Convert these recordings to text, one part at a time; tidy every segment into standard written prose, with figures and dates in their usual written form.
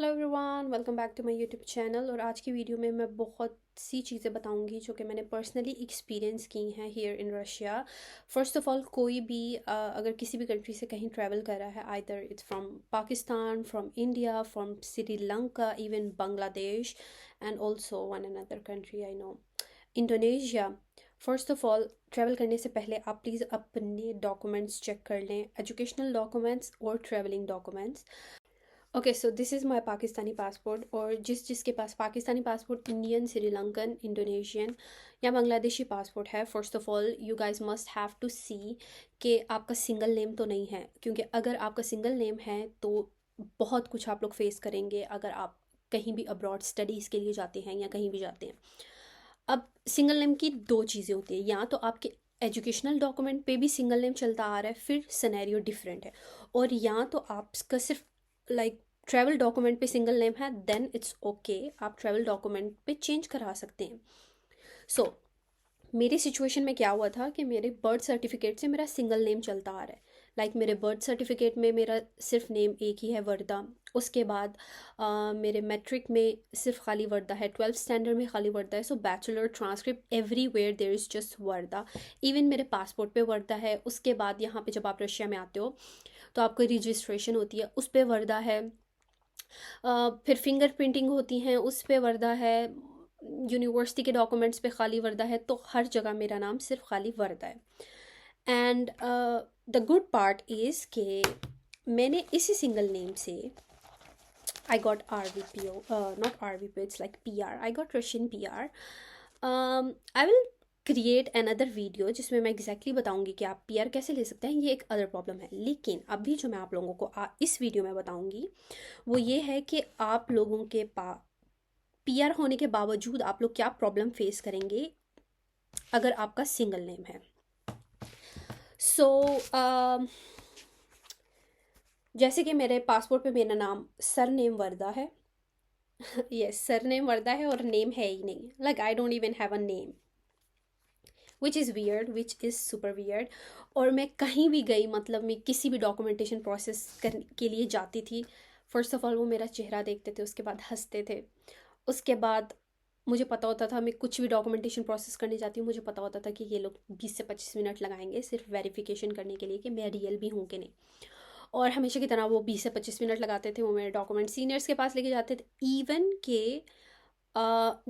Hello everyone, welcome back to my YouTube channel. और आज की वीडियो में मैं बहुत सी चीज़ें बताऊंगी जो कि मैंने पर्सनली एक्सपीरियंस की हैं here in Russia. First of all, कोई भी अगर किसी भी कंट्री से कहीं ट्रैवल कर रहा है, either it's from Pakistan, from India, from Sri Lanka, even Bangladesh and also one another country I know, Indonesia. First of all, travel करने से पहले आप प्लीज़ अपने डॉक्यूमेंट्स चेक कर लें, एजुकेशनल डॉक्यूमेंट्स और travelling documents. Okay, so this is my Pakistani passport. और जिसके पास Pakistani passport, Indian, Sri Lankan, Indonesian या बांग्लादेशी पासपोर्ट है, first of all you guys must have to see कि आपका सिंगल नेम तो नहीं है। क्योंकि अगर आपका सिंगल नेम है तो बहुत कुछ आप लोग फेस करेंगे अगर आप कहीं भी अब्रॉड स्टडीज़ के लिए जाते हैं या कहीं भी जाते हैं। अब सिंगल नेम की दो चीज़ें होती हैं, या तो आपके एजुकेशनल डॉक्यूमेंट पे भी सिंगल नेम चलता आ रहा है, फिर सिनेरियो डिफरेंट है। और या तो आपका सिर्फ ट्रैवल डॉक्यूमेंट पे सिंगल नेम है, देन इट्स ओके, आप ट्रैवल डॉक्यूमेंट पे चेंज करा सकते हैं। सो मेरी सिचुएशन में क्या हुआ था कि मेरे बर्थ सर्टिफिकेट से मेरा सिंगल नेम चलता आ रहा है। मेरे बर्थ सर्टिफिकेट में मेरा सिर्फ नेम एक ही है, वर्दा। उसके बाद मेरे मैट्रिक में सिर्फ खाली वर्दा है, 12th स्टैंडर्ड में खाली वर्दा है। So bachelor, transcript, everywhere there is just Warda. Even मेरे पासपोर्ट पे वर्दा है। उसके बाद यहाँ पे जब आप रशिया में आते हो तो आपको रजिस्ट्रेशन होती है, उस पर वर्दा है। फिर फिंगर प्रिंटिंग होती हैं, उस पे वर्दा है। यूनिवर्सिटी के डॉक्यूमेंट्स पे खाली वर्दा है। तो हर जगह मेरा नाम सिर्फ खाली वर्दा है। And the good part is कि मैंने इसी सिंगल नेम से I got RVPO, not RVPO, it's like PR, I got Russian PR। I will create another video जिसमें मैं एग्जैक्टली बताऊंगी कि आप PR कैसे ले सकते हैं। ये एक अदर प्रॉब्लम है। लेकिन अभी जो मैं आप लोगों को इस वीडियो में बताऊंगी वो ये है कि आप लोगों के पास PR होने के बावजूद आप लोग क्या प्रॉब्लम फेस करेंगे अगर आपका सिंगल नेम है। सो जैसे कि मेरे पासपोर्ट पे मेरा नाम सर नेम वर्दा है। यस, सर नेम वर्दा है और नेम है ही नहीं। I don't even have a name, which is weird, which is super weird. और मैं कहीं भी गई, मैं किसी भी डॉक्यूमेंटेशन प्रोसेस के लिए जाती थी, फर्स्ट ऑफ ऑल वो मेरा चेहरा देखते थे, उसके बाद हंसते थे। उसके बाद मुझे पता होता था, मैं कुछ भी डॉक्यूमेंटेशन प्रोसेस करने जाती हूँ, मुझे पता होता था कि ये लोग 20 से 25 मिनट लगाएंगे सिर्फ वेरिफिकेशन करने के लिए कि मैं रियल भी हूँ कि नहीं। और हमेशा की तरह वो 20 से 25 मिनट लगाते थे। वो मेरे डॉक्यूमेंट सीनियर्स के पास लेके जाते थे। इवन के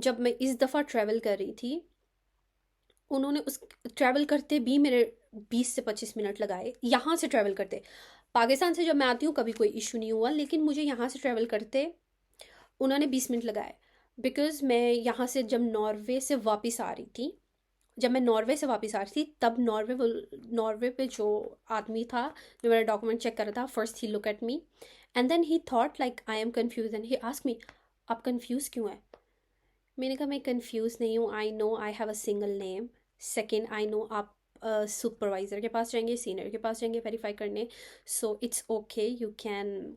जब मैं इस दफ़ा ट्रैवल कर रही थी, उन्होंने उस ट्रैवल करते भी मेरे 20 से 25 मिनट लगाए। यहाँ से ट्रैवल करते, पाकिस्तान से जब मैं आती हूँ कभी कोई इशू नहीं हुआ, लेकिन मुझे यहाँ से ट्रैवल करते उन्होंने 20 मिनट लगाए। बिकॉज़ मैं यहाँ से जब नॉर्वे से वापस आ रही थी, जब मैं नॉर्वे से वापस आ रही थी, तब नॉर्वे पे जो आदमी था जो मेरा डॉक्यूमेंट चेक कर रहा था, first he look at me and then he thought like I am confuse and he ask me, आप कन्फ्यूज़ क्यों है? मैंने कहा मैं कंफ्यूज नहीं हूँ, I know I have a single name. Second, I know आप सुपरवाइज़र के पास जाएंगे, सीनियर के पास जाएंगे वेरीफाई करने। So it's okay, you can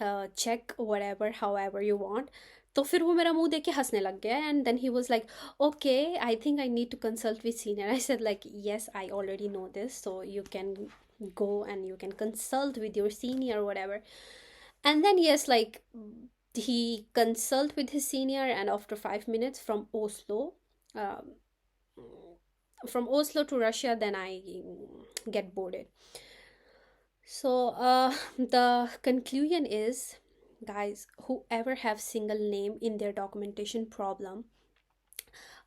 check whatever however you want. तो फिर वो मेरा मुंह देख के हंसने लग गया and then he was like, okay, I think I need to consult with senior. I said like, yes, I already know this, so you can go and you can consult with your senior or whatever. And then yes, he consult with his senior, and after 5 minutes um, from Oslo to Russia, then I get boarded. So the conclusion is, guys, whoever have single name in their documentation problem,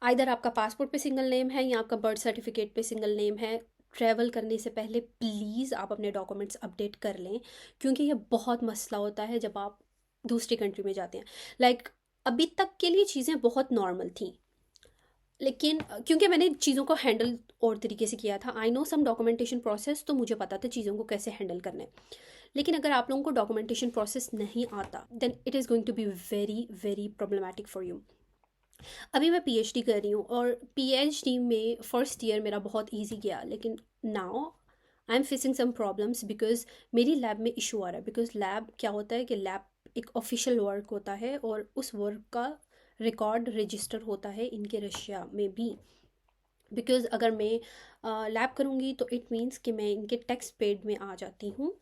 either आपका passport पे single name है या आपका birth certificate पे single name है, travel करने से पहले प्लीज़ आप अपने डॉक्यूमेंट्स अपडेट कर लें। क्योंकि ये बहुत मसला होता है जब आप दूसरी कंट्री में जाते हैं। अभी तक के लिए चीज़ें बहुत नॉर्मल थी, लेकिन क्योंकि मैंने चीज़ों को हैंडल और तरीके से किया था, I know some documentation process, तो मुझे पता था चीज़ों को कैसे हैंडल करना है। लेकिन अगर आप लोगों को डॉक्यूमेंटेशन प्रोसेस नहीं आता, then it is going to be very very problematic for you. अभी मैं PhD कर रही हूँ और PhD में फर्स्ट ईयर मेरा बहुत ईजी गया, लेकिन now I am facing some problems because मेरी लैब में इशू आ रहा है। बिकॉज लैब क्या होता है कि लैब एक ऑफिशियल वर्क होता है और उस वर्क का रिकॉर्ड रजिस्टर होता है इनके रशिया में भी। बिकॉज अगर मैं लैब करूँगी तो इट मीन्स कि मैं इनके टैक्स पेड में आ जाती हूँ,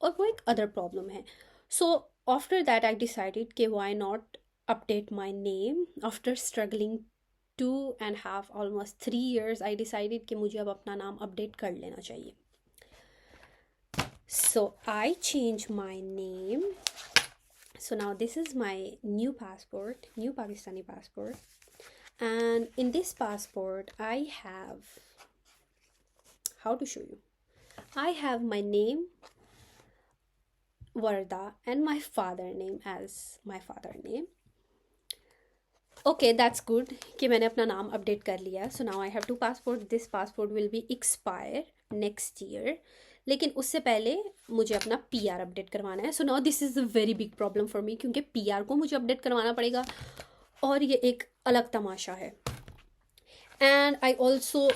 और वो एक अदर प्रॉब्लम है। सो After that I decided कि why not update my name. After struggling 2.5 almost 3 years, I decided कि मुझे अब अपना नाम update कर लेना चाहिए. So I changed my name. So now this is my new passport, new Pakistani passport, and in this passport I have, how to show you, I have my name Varda and my father name as my father name. Okay, that's good कि मैंने अपना नाम update कर लिया. So now I have two passport. This passport will be expire next year. लेकिन उससे पहले मुझे अपना PR अपडेट करवाना है. So now this is a very big problem for me क्योंकि PR को मुझे अपडेट करवाना पड़ेगा और ये एक अलग तमाशा है. And I also,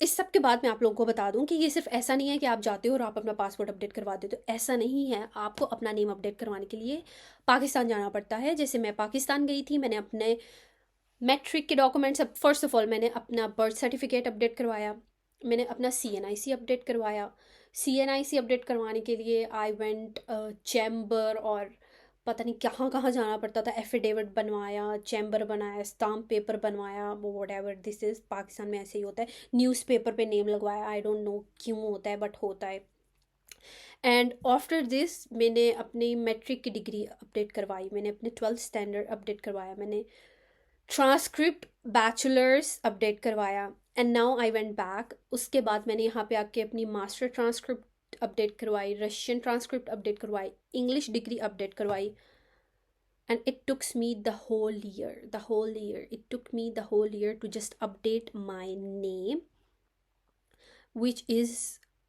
इस सब के बाद मैं आप लोगों को बता दूं कि ये सिर्फ ऐसा नहीं है कि आप जाते हो और आप अपना पासपोर्ट अपडेट करवा देते हो. ऐसा नहीं है. आपको अपना नेम अपडेट करवाने के लिए पाकिस्तान जाना पड़ता है. जैसे मैं पाकिस्तान गई थी, मैंने अपने मैट्रिक के डॉक्यूमेंट्स, फर्स्ट ऑफ ऑल मैंने अपना बर्थ सर्टिफिकेट अपडेट करवाया, मैंने अपना CNIC अपडेट करवाया. CNIC अपडेट करवाने के लिए आई वेंट चैम्बर और पता नहीं कहाँ कहाँ जाना पड़ता था. एफिडेविट बनवाया, चैम्बर बनाया, स्टाम्प पेपर बनवाया, वो what ever this is. Pakistan में ऐसे ही होता है. न्यूज़पेपर पे नेम लगवाया. आई डोंट नो क्यों होता है बट होता है. एंड आफ्टर दिस मैंने अपनी मैट्रिक की डिग्री अपडेट करवाई, मैंने अपने 12th स्टैंडर्ड अपडेट करवाया, मैंने ट्रांसक्रिप्ट बैचलर्स अपडेट करवाया. And now I went back. उसके बाद मैंने यहाँ पे आके अपनी मास्टर ट्रांसक्रिप्ट अपडेट करवाई, रशियन ट्रांसक्रिप्ट अपडेट करवाई, इंग्लिश डिग्री अपडेट करवाई. And it took me the whole year, it took me the whole year to just update my name, which is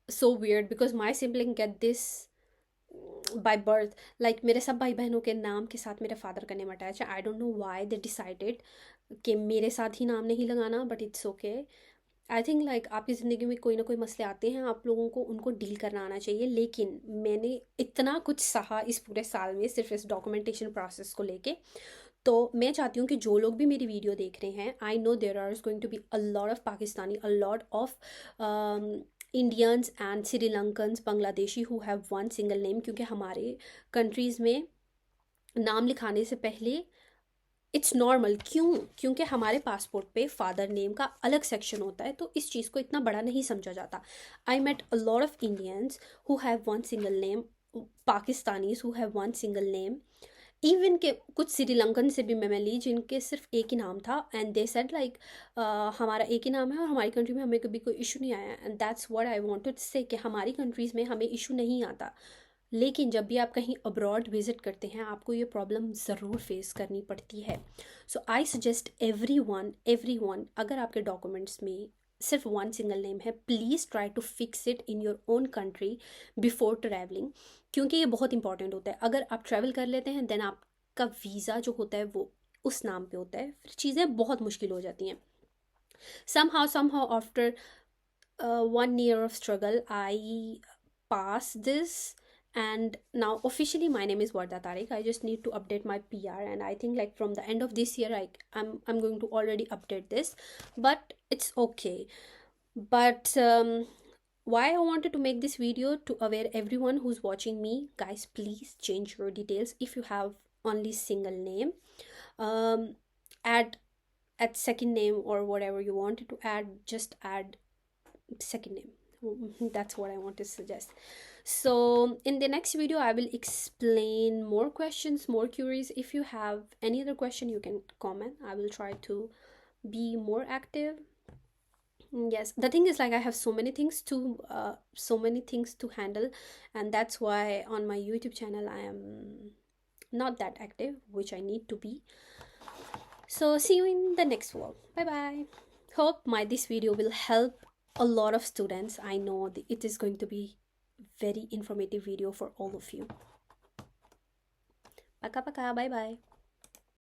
so weird because my sibling get this by birth. Like मेरे सब भाई बहनों के नाम के साथ मेरे फादर का नेम अटैच है. I don't know why they decided कि मेरे साथ ही नाम नहीं लगाना, but it's okay. I think like आपकी ज़िंदगी में कोई ना कोई मसले आते हैं, आप लोगों को उनको डील करना आना चाहिए. लेकिन मैंने इतना कुछ सहा इस पूरे साल में सिर्फ इस डॉक्यूमेंटेशन प्रोसेस को लेके. तो मैं चाहती हूँ कि जो लोग भी मेरी वीडियो देख रहे हैं, I know there are going to be a lot of Pakistani, a lot of Indians and Sri Lankans, Bangladeshi who have one single name. क्योंकि हमारे कंट्रीज़ में नाम लिखाने से पहले इट्स नॉर्मल. क्योंकि हमारे पासपोर्ट पे फादर नेम का अलग सेक्शन होता है, तो इस चीज़ को इतना बड़ा नहीं समझा जाता. I met a lot of Indians who have one single name, Pakistanis who have one single name, even के कुछ श्रीलंकन से भी मैं मिली जिनके सिर्फ एक ही नाम था. एंड दे सेड लाइक हमारा एक ही नाम है और हमारी कंट्री में हमें कभी कोई इशू नहीं आया. And that's what I wanted to say कि हमारी कंट्रीज़ में हमें इशू नहीं आता. लेकिन जब भी आप कहीं अब्रॉड विज़िट करते हैं, आपको ये प्रॉब्लम ज़रूर फेस करनी पड़ती है. So I suggest everyone, अगर आपके डॉक्यूमेंट्स में सिर्फ वन सिंगल नेम है, please try to fix it in your own country before travelling. क्योंकि ये बहुत इंपॉर्टेंट होता है. अगर आप ट्रैवल कर लेते हैं देन आपका वीज़ा जो होता है वो उस नाम पे होता है, फिर चीज़ें बहुत मुश्किल हो जाती हैं. somehow after 1 year of struggle I passed this, and now officially my name is Warda Tariq. I just need to update my PR, and I think like from the end of this year I'm going to already update this, but it's okay. But why I wanted to make this video to aware everyone who's watching me, guys, please change your details. If you have only single name, add second name or whatever you wanted to add, just add second name. That's what I want to suggest. So in the next video I will explain more questions, more queries. If you have any other question you can comment. I will try to be more active. Yes, the thing is like I have so many things to handle, and that's why on my YouTube channel I am not that active, which I need to be. So see you in the next vlog. Bye bye. Hope this video will help a lot of students. I know it is going to be very informative video for all of you. Paka paka, bye bye.